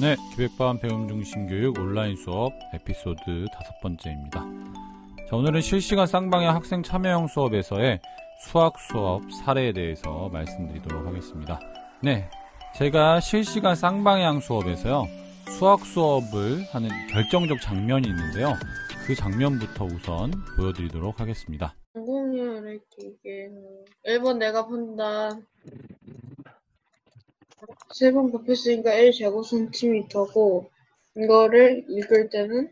네, 기획반 배움중심교육 온라인 수업 에피소드 5번째입니다. 자, 오늘은 실시간 쌍방향 학생 참여형 수업에서의 수학 수업 사례에 대해서 말씀드리도록 하겠습니다. 네, 제가 실시간 쌍방향 수업에서요, 수학 수업을 하는 결정적 장면이 있는데요. 그 장면부터 우선 보여드리도록 하겠습니다. 공공률을 이게 1번 내가 푼다. 3번 곱했으니까 1제곱센티미터고 이거를 읽을 때는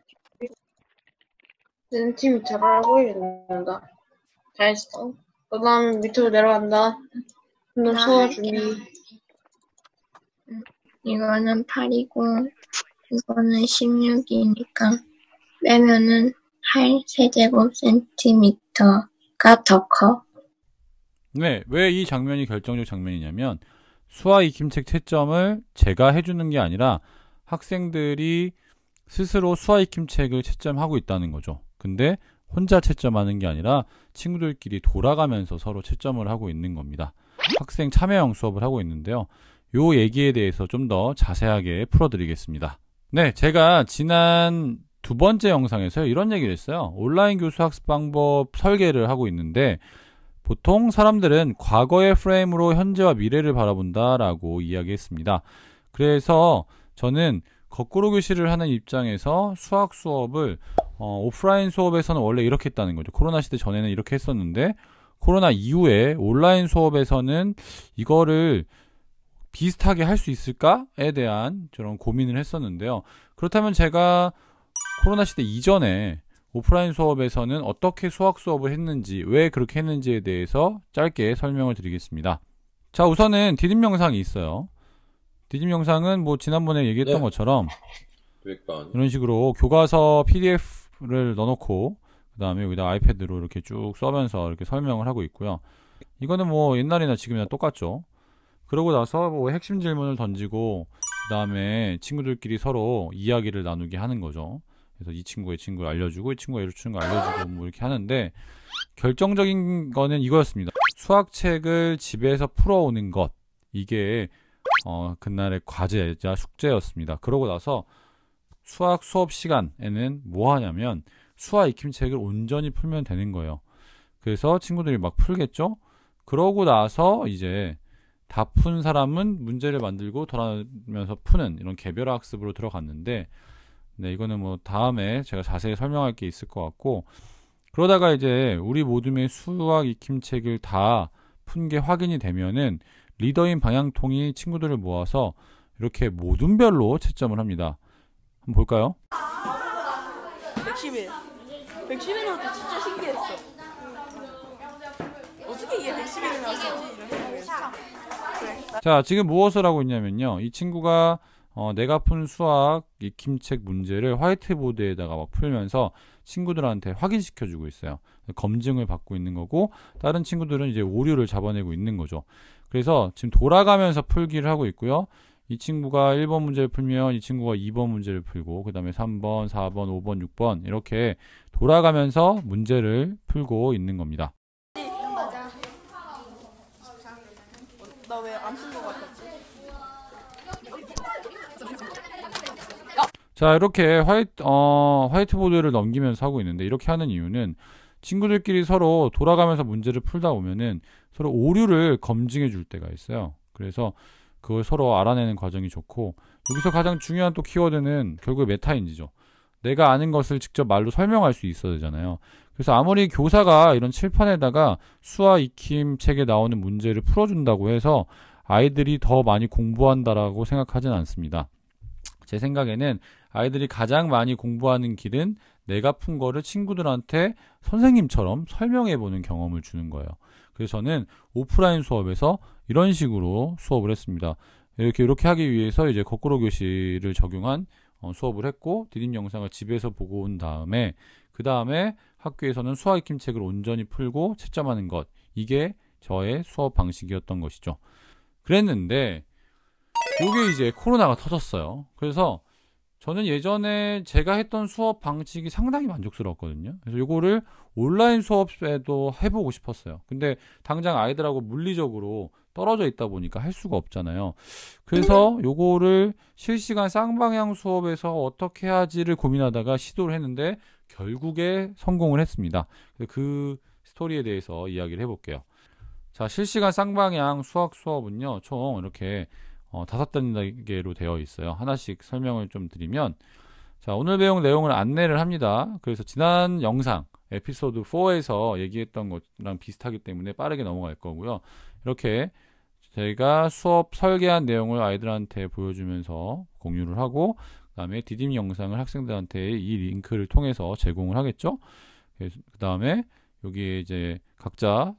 센티미터라고 읽는다. 다 했어. 그 다음에 밑으로 내려간다. 그럼 수어 준비. 이거는 8이고 이거는 16이니까 빼면은 8 세제곱센티미터가 더 커. 네, 왜 이 장면이 결정적 장면이냐면 수학 익힘책 채점을 제가 해주는 게 아니라 학생들이 스스로 수학 익힘책을 채점하고 있다는 거죠. 근데 혼자 채점하는 게 아니라 친구들끼리 돌아가면서 서로 채점을 하고 있는 겁니다. 학생 참여형 수업을 하고 있는데요. 요 얘기에 대해서 좀 더 자세하게 풀어드리겠습니다. 네, 제가 지난 2번째 영상에서 이런 얘기를 했어요. 온라인 교수 학습 방법 설계를 하고 있는데 보통 사람들은 과거의 프레임으로 현재와 미래를 바라본다라고 이야기했습니다. 그래서 저는 거꾸로 교실을 하는 입장에서 수학 수업을 오프라인 수업에서는 원래 이렇게 했다는 거죠. 코로나 시대 전에는 이렇게 했었는데 코로나 이후에 온라인 수업에서는 이거를 비슷하게 할 수 있을까에 대한 저런 고민을 했었는데요. 그렇다면 제가 코로나 시대 이전에 오프라인 수업에서는 어떻게 수학 수업을 했는지, 왜 그렇게 했는지에 대해서 짧게 설명을 드리겠습니다. 자, 우선은 디딤 영상이 있어요. 디딤 영상은 뭐 지난번에 얘기했던 것처럼 이런 식으로 교과서 PDF를 넣어놓고 그 다음에 여기다 아이패드로 이렇게 쭉 써면서 이렇게 설명을 하고 있고요. 이거는 뭐 옛날이나 지금이나 똑같죠. 그러고 나서 뭐 핵심 질문을 던지고 그 다음에 친구들끼리 서로 이야기를 나누게 하는 거죠. 그래서 이 친구의 친구를 알려주고 이 친구가 이렇게 추는 거 알려주고 뭐 이렇게 하는데 결정적인 거는 이거였습니다. 수학책을 집에서 풀어오는 것, 이게 그날의 과제자 숙제였습니다. 그러고 나서 수학 수업 시간에는 뭐 하냐면 수학 익힘책을 온전히 풀면 되는 거예요. 그래서 친구들이 막 풀겠죠. 그러고 나서 이제 다 푼 사람은 문제를 만들고 돌아가면서 푸는 이런 개별 학습으로 들어갔는데, 네, 이거는 뭐 다음에 제가 자세히 설명할 게 있을 것 같고, 그러다가 이제 우리 모둠의 수학 익힘책을 다 푼 게 확인이 되면은 리더인 방향통이 친구들을 모아서 이렇게 모둠별로 채점을 합니다. 한번 볼까요? 111. 111 나올 때 진짜 신기했어. 어떻게 이게 111이 나왔지? 이런 생각했어. 그래. 자, 지금 무엇을 하고 있냐면요. 이 친구가 내가 푼 수학 익힘책 문제를 화이트보드에다가 막 풀면서 친구들한테 확인시켜주고 있어요. 검증을 받고 있는 거고, 다른 친구들은 이제 오류를 잡아내고 있는 거죠. 그래서 지금 돌아가면서 풀기를 하고 있고요. 이 친구가 1번 문제를 풀면 이 친구가 2번 문제를 풀고, 그 다음에 3번, 4번, 5번, 6번 이렇게 돌아가면서 문제를 풀고 있는 겁니다. 맞아. 나 왜 안 쓴 거 같았지? 자, 이렇게 화이트보드를 넘기면서 하고 있는데, 이렇게 하는 이유는 친구들끼리 서로 돌아가면서 문제를 풀다 보면은 서로 오류를 검증해 줄 때가 있어요. 그래서 그걸 서로 알아내는 과정이 좋고, 여기서 가장 중요한 또 키워드는 결국에 메타인지죠. 내가 아는 것을 직접 말로 설명할 수 있어야 되잖아요. 그래서 아무리 교사가 이런 칠판에다가 수학 익힘 책에 나오는 문제를 풀어준다고 해서 아이들이 더 많이 공부한다라고 생각하진 않습니다. 제 생각에는 아이들이 가장 많이 공부하는 길은 내가 푼 거를 친구들한테 선생님처럼 설명해보는 경험을 주는 거예요. 그래서 저는 오프라인 수업에서 이런 식으로 수업을 했습니다. 이렇게 하기 위해서 이제 거꾸로 교실을 적용한 수업을 했고, 디딤 영상을 집에서 보고 온 다음에 그 다음에 학교에서는 수학 익힘책을 온전히 풀고 채점하는 것, 이게 저의 수업 방식이었던 것이죠. 그랬는데 요게 이제 코로나가 터졌어요. 그래서 저는 예전에 제가 했던 수업 방식이 상당히 만족스러웠거든요. 그래서 요거를 온라인 수업에도 해보고 싶었어요. 근데 당장 아이들하고 물리적으로 떨어져 있다 보니까 할 수가 없잖아요. 그래서 요거를 실시간 쌍방향 수업에서 어떻게 해야지를 고민하다가 시도를 했는데 결국에 성공을 했습니다. 그 스토리에 대해서 이야기를 해볼게요. 자, 실시간 쌍방향 수학 수업은요, 총 이렇게 5단계로 되어 있어요. 하나씩 설명을 좀 드리면, 자, 오늘 배운 내용을 안내를 합니다. 그래서 지난 영상, 에피소드 4에서 얘기했던 것랑 비슷하기 때문에 빠르게 넘어갈 거고요. 이렇게 저희가 수업 설계한 내용을 아이들한테 보여주면서 공유를 하고, 그 다음에 디딤 영상을 학생들한테 이 링크를 통해서 제공을 하겠죠. 그 다음에 여기에 이제 각자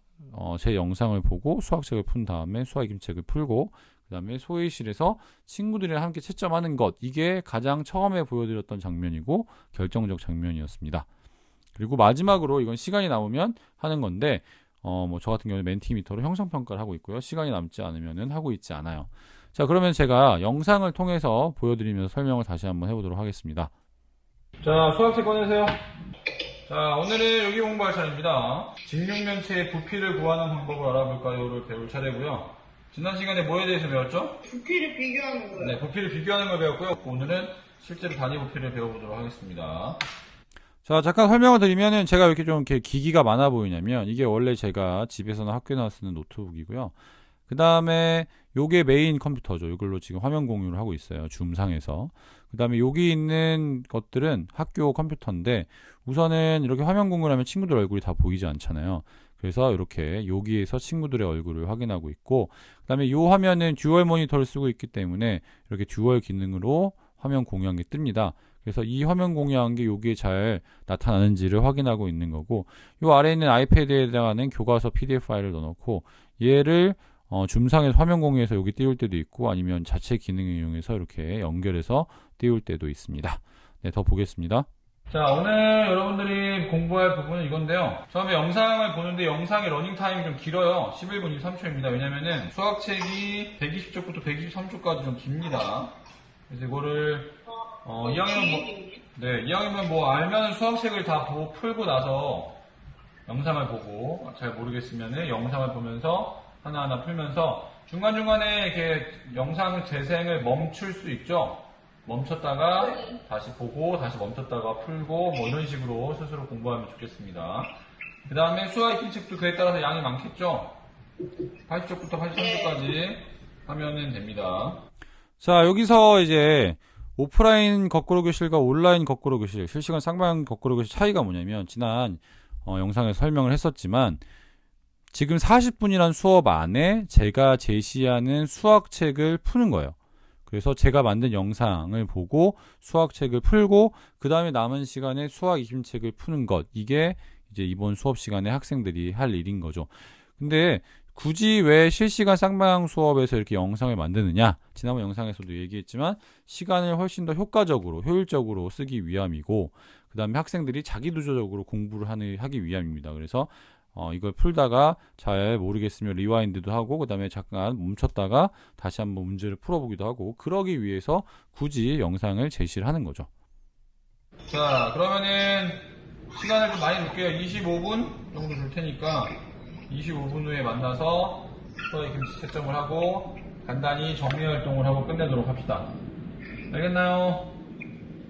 제 영상을 보고 수학책을 푼 다음에 수학임책을 풀고, 그 다음에 소위실에서 친구들이랑 함께 채점하는 것, 이게 가장 처음에 보여드렸던 장면이고 결정적 장면이었습니다. 그리고 마지막으로 이건 시간이 남으면 하는 건데, 뭐 저 같은 경우는 멘티미터로 형성평가를 하고 있고요. 시간이 남지 않으면은 하고 있지 않아요. 자, 그러면 제가 영상을 통해서 보여드리면서 설명을 다시 한번 해보도록 하겠습니다. 자, 수학책 꺼내세요. 자, 오늘은 여기 공부할 차례입니다. 직육면체의 부피를 구하는 방법을 알아볼까요를 배울 차례고요. 지난 시간에 뭐에 대해서 배웠죠? 부피를 비교하는 거예요. 네, 부피를 비교하는 걸 배웠고요. 오늘은 실제로 단위 부피를 배워보도록 하겠습니다. 자, 잠깐 설명을 드리면은 제가 왜 이렇게 좀 이렇게 기기가 많아 보이냐면, 이게 원래 제가 집에서나 학교에 나와 쓰는 노트북이고요. 그 다음에 요게 메인 컴퓨터죠. 이걸로 지금 화면 공유를 하고 있어요. 줌상에서. 그 다음에 여기 있는 것들은 학교 컴퓨터인데, 우선은 이렇게 화면 공유를 하면 친구들 얼굴이 다 보이지 않잖아요. 그래서 이렇게 여기에서 친구들의 얼굴을 확인하고 있고, 그 다음에 이 화면은 듀얼 모니터를 쓰고 있기 때문에 이렇게 듀얼 기능으로 화면 공유한 게 뜹니다. 그래서 이 화면 공유한 게 여기에 잘 나타나는지를 확인하고 있는 거고, 이 아래에 있는 아이패드에다가는 교과서 PDF 파일을 넣어놓고, 얘를 줌상에서 화면 공유해서 여기 띄울 때도 있고, 아니면 자체 기능을 이용해서 이렇게 연결해서 띄울 때도 있습니다. 네, 더 보겠습니다. 자, 오늘 여러분들이 공부할 부분은 이건데요. 처음에 영상을 보는데 영상의 러닝타임이 좀 길어요. 11분 23초입니다. 왜냐면은 수학책이 120쪽부터 123쪽까지 좀 깁니다. 그래서 이거를 2학년은 뭐 알면 수학책을 다 보고 풀고 나서 영상을 보고, 잘 모르겠으면은 영상을 보면서 하나하나 풀면서 중간중간에 이렇게 영상 재생을 멈출 수 있죠. 멈췄다가 다시 보고 다시 멈췄다가 풀고 뭐 이런 식으로 스스로 공부하면 좋겠습니다. 그 다음에 수학 익힘책도 그에 따라서 양이 많겠죠. 80쪽부터 83쪽까지 하면은 됩니다. 자, 여기서 이제 오프라인 거꾸로 교실과 온라인 거꾸로 교실, 실시간 쌍방향 거꾸로 교실 차이가 뭐냐면, 지난 영상에서 설명을 했었지만, 지금 40분이란 수업 안에 제가 제시하는 수학책을 푸는 거예요. 그래서 제가 만든 영상을 보고 수학책을 풀고, 그 다음에 남은 시간에 수학 익힘책을 푸는 것, 이게 이제 이번 수업 시간에 학생들이 할 일인 거죠. 근데 굳이 왜 실시간 쌍방향 수업에서 이렇게 영상을 만드느냐? 지난번 영상에서도 얘기했지만, 시간을 훨씬 더 효과적으로, 효율적으로 쓰기 위함이고, 그 다음에 학생들이 자기주도적으로 공부를 하기 위함입니다. 그래서 이걸 풀다가 잘 모르겠으면 리와인드도 하고, 그 다음에 잠깐 멈췄다가 다시 한번 문제를 풀어보기도 하고, 그러기 위해서 굳이 영상을 제시를 하는 거죠. 자, 그러면은 시간을 좀 많이 놓을게요. 25분 정도 줄 테니까 25분 후에 만나서 수학 익힘 채점을 하고 간단히 정리 활동을 하고 끝내도록 합시다. 알겠나요?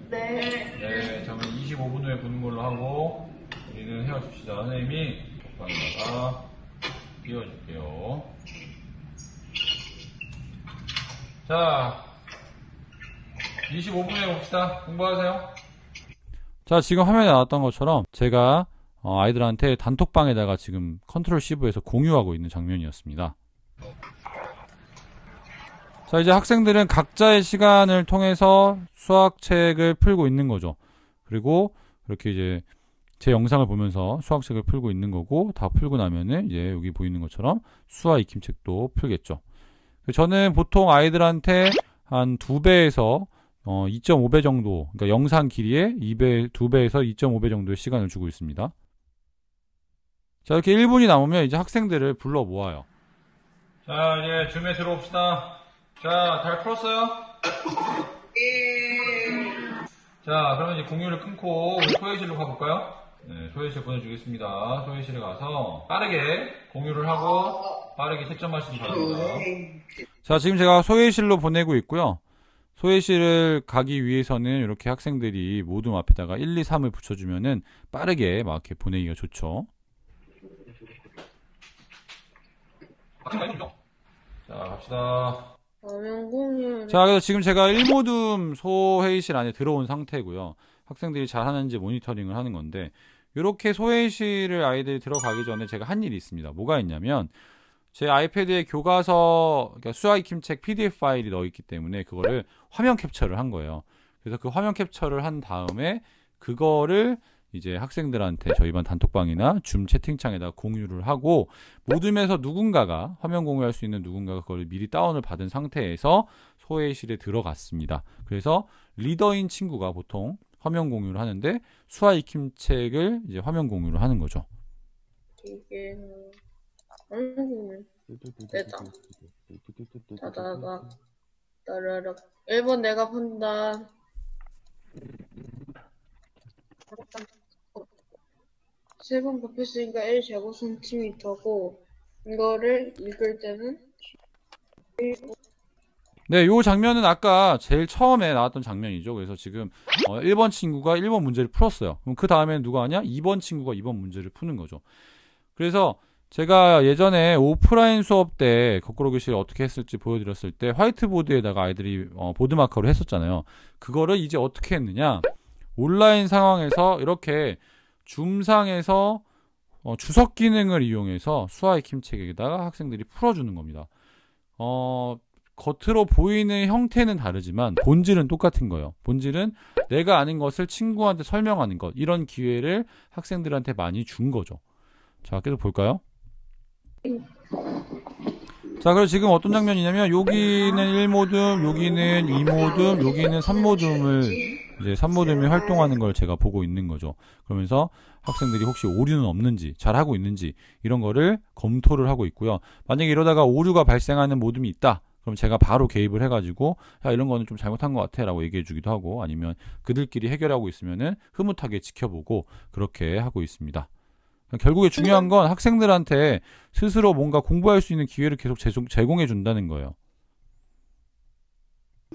네. 네, 저는 25분 후에 보는 걸로 하고 우리는 헤어집시다. 선생님이 방에다가 띄워줄게요. 자, 25분에 봅시다. 공부하세요. 자, 지금 화면에 나왔던 것처럼 제가 아이들한테 단톡방에다가 지금 컨트롤 C9에서 공유하고 있는 장면이었습니다. 자, 이제 학생들은 각자의 시간을 통해서 수학책을 풀고 있는 거죠. 그리고 이렇게 이제 제 영상을 보면서 수학책을 풀고 있는 거고, 다 풀고 나면은 이제 여기 보이는 것처럼 수학 익힘책도 풀겠죠. 저는 보통 아이들한테 한 2배에서 2.5배 정도, 그러니까 영상 길이의 2배에서 2.5배 정도의 시간을 주고 있습니다. 자, 이렇게 1분이 남으면 이제 학생들을 불러 모아요. 자, 이제 줌에 들어옵시다. 자, 잘 풀었어요? 예. 자, 그러면 이제 공유를 끊고 우리 소회실로 가볼까요? 네, 소회실 보내주겠습니다. 소회실에 가서 빠르게 공유를 하고 빠르게 채점하시기 바랍니다. 자, 지금 제가 소회실로 보내고 있고요. 소회실을 가기 위해서는 이렇게 학생들이 모둠 앞에다가 1, 2, 3을 붙여주면은 빠르게 막 이렇게 보내기가 좋죠. 자, 갑시다. 화면 공유. 자, 그래서 지금 제가 1모둠 소회의실 안에 들어온 상태고요. 학생들이 잘 하는지 모니터링을 하는 건데, 이렇게 소회의실을 아이들이 들어가기 전에 제가 한 일이 있습니다. 뭐가 있냐면, 제 아이패드에 교과서, 그러니까 수아익힘책 PDF 파일이 넣어있기 때문에 그거를 화면 캡처를 한 거예요. 그래서 그 화면 캡처를 한 다음에 그거를 이제 학생들한테 저희 반 단톡방이나 줌 채팅창에다 공유를 하고, 모둠에서 누군가가 화면 공유할 수 있는 누군가가 그걸 미리 다운을 받은 상태에서 소회의실에 들어갔습니다. 그래서 리더인 친구가 보통 화면 공유를 하는데 수아익힘책을 이제 화면 공유를 하는 거죠. 이게 됐다. 다다다 따라락 1번 내가 푼다. 세 번 곱했으니까 1제곱센티미터고 이거를 읽을 때는 네, 요 장면은 아까 제일 처음에 나왔던 장면이죠. 그래서 지금 1번 친구가 1번 문제를 풀었어요. 그럼 그 다음에는 누가 하냐? 2번 친구가 2번 문제를 푸는 거죠. 그래서 제가 예전에 오프라인 수업 때 거꾸로 교실 어떻게 했을지 보여드렸을 때 화이트보드에다가 아이들이 보드마커로 했었잖아요. 그거를 이제 어떻게 했느냐? 온라인 상황에서 이렇게 줌상에서 주석 기능을 이용해서 수아익힘책에다가 학생들이 풀어주는 겁니다. 겉으로 보이는 형태는 다르지만 본질은 똑같은 거예요. 본질은 내가 아는 것을 친구한테 설명하는 것, 이런 기회를 학생들한테 많이 준 거죠. 자, 계속 볼까요? 자, 그리고 지금 어떤 장면이냐면 여기는 1모둠, 여기는 2모둠, 여기는 3모둠을 이제 3모둠이 활동하는 걸 제가 보고 있는 거죠. 그러면서 학생들이 혹시 오류는 없는지, 잘하고 있는지 이런 거를 검토를 하고 있고요. 만약에 이러다가 오류가 발생하는 모둠이 있다. 그럼 제가 바로 개입을 해가지고 야, 이런 거는 좀 잘못한 것 같아 라고 얘기해 주기도 하고, 아니면 그들끼리 해결하고 있으면은 흐뭇하게 지켜보고 그렇게 하고 있습니다. 결국에 중요한 건 학생들한테 스스로 뭔가 공부할 수 있는 기회를 계속 제공해 준다는 거예요.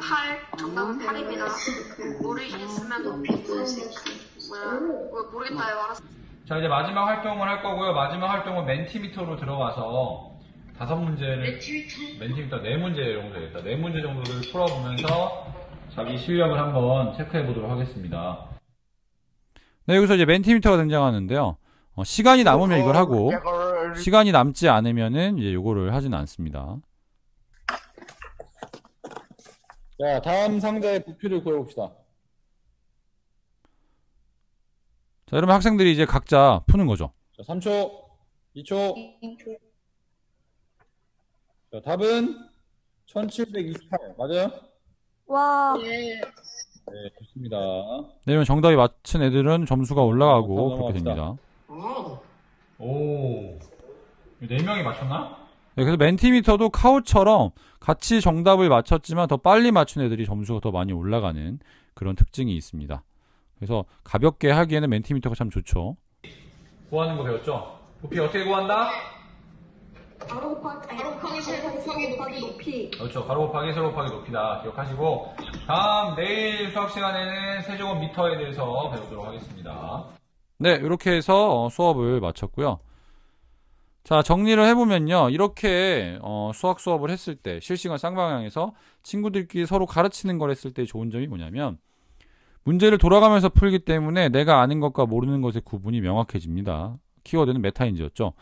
8, 정답은 8입니다. 모르겠으면 모르겠다요. 알았어. 자, 이제 마지막 활동을 할 거고요. 마지막 활동은 멘티미터로 들어가서 5문제를, 멘티미터 4문제 정도 되겠다. 4문제 정도를 풀어보면서 자기 실력을 한번 체크해 보도록 하겠습니다. 네, 여기서 이제 멘티미터가 등장하는데요. 시간이 남으면 이걸 하고, 시간이 남지 않으면은 이제 요거를 하진 않습니다. 자, 다음 상자의 부피를 구해봅시다. 자, 이러면 학생들이 이제 각자 푸는 거죠. 자, 3초, 2초. 자, 답은 1728. 맞아요? 와. 예. 네, 좋습니다. 네, 그러면 정답이 맞춘 애들은 점수가 올라가고 그렇게 됩니다. 오, 4명이 맞췄나? 네, 그래서 멘티미터도 카우처럼 같이 정답을 맞췄지만 더 빨리 맞춘 애들이 점수가 더 많이 올라가는 그런 특징이 있습니다. 그래서 가볍게 하기에는 멘티미터가 참 좋죠. 구하는 거 배웠죠? 부피 어떻게 구한다? 가로 곱하기 세로 곱하기 높이. 그렇죠. 가로 곱하기 세로 곱하기 높이다. 기억하시고, 다음 내일 수학 시간에는 세제곱미터에 대해서 배우도록 하겠습니다. 네, 이렇게 해서 수업을 마쳤고요. 자, 정리를 해보면요. 이렇게 수학 수업을 했을 때, 실시간 쌍방향에서 친구들끼리 서로 가르치는 걸 했을 때 좋은 점이 뭐냐면, 문제를 돌아가면서 풀기 때문에 내가 아는 것과 모르는 것의 구분이 명확해집니다. 키워드는 메타인지였죠.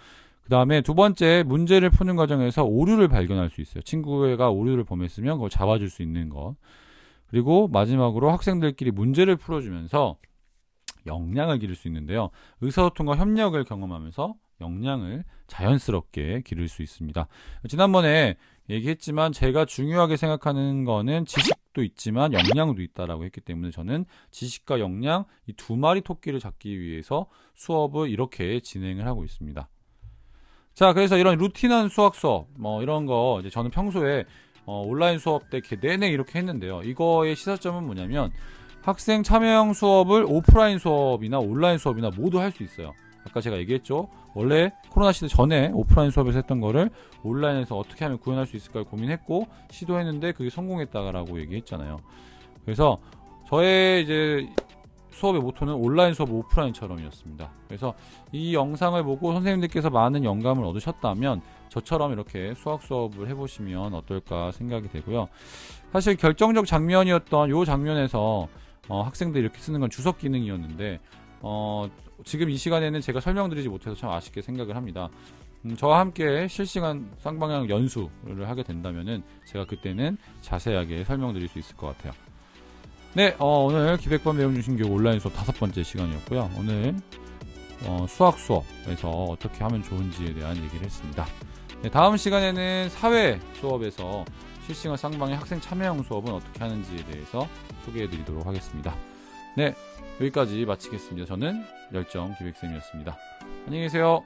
그 다음에 두 번째, 문제를 푸는 과정에서 오류를 발견할 수 있어요. 친구가 오류를 범했으면 그걸 잡아줄 수 있는 것. 그리고 마지막으로 학생들끼리 문제를 풀어주면서 역량을 기를 수 있는데요. 의사소통과 협력을 경험하면서 역량을 자연스럽게 기를 수 있습니다. 지난번에 얘기했지만 제가 중요하게 생각하는 거는 지식도 있지만 역량도 있다라고 했기 때문에 저는 지식과 역량, 이 두 마리 토끼를 잡기 위해서 수업을 이렇게 진행을 하고 있습니다. 자, 그래서 이런 루틴한 수학 수업, 이런 거 이제 저는 평소에 온라인 수업 때 내내 이렇게 했는데요. 이거의 시사점은 뭐냐면 학생 참여형 수업을 오프라인 수업이나 온라인 수업이나 모두 할 수 있어요. 아까 제가 얘기했죠. 원래 코로나 시대 전에 오프라인 수업에서 했던 거를 온라인에서 어떻게 하면 구현할 수 있을까 고민했고 시도했는데 그게 성공했다라고 얘기했잖아요. 그래서 저의 이제 수업의 모토는 온라인 수업 오프라인처럼이었습니다. 그래서 이 영상을 보고 선생님들께서 많은 영감을 얻으셨다면 저처럼 이렇게 수학 수업을 해보시면 어떨까 생각이 되고요. 사실 결정적 장면이었던 이 장면에서 학생들이 이렇게 쓰는 건 주석 기능이었는데 지금 이 시간에는 제가 설명드리지 못해서 참 아쉽게 생각을 합니다. 저와 함께 실시간 쌍방향 연수를 하게 된다면은 제가 그때는 자세하게 설명드릴 수 있을 것 같아요. 네, 오늘 기백번 배움 중심교육 온라인 수업 5번째 시간이었고요. 오늘 수학 수업에서 어떻게 하면 좋은지에 대한 얘기를 했습니다. 네, 다음 시간에는 사회 수업에서 실시간 쌍방향 학생 참여형 수업은 어떻게 하는지에 대해서 소개해 드리도록 하겠습니다. 네, 여기까지 마치겠습니다. 저는 열정 기백쌤이었습니다. 안녕히 계세요.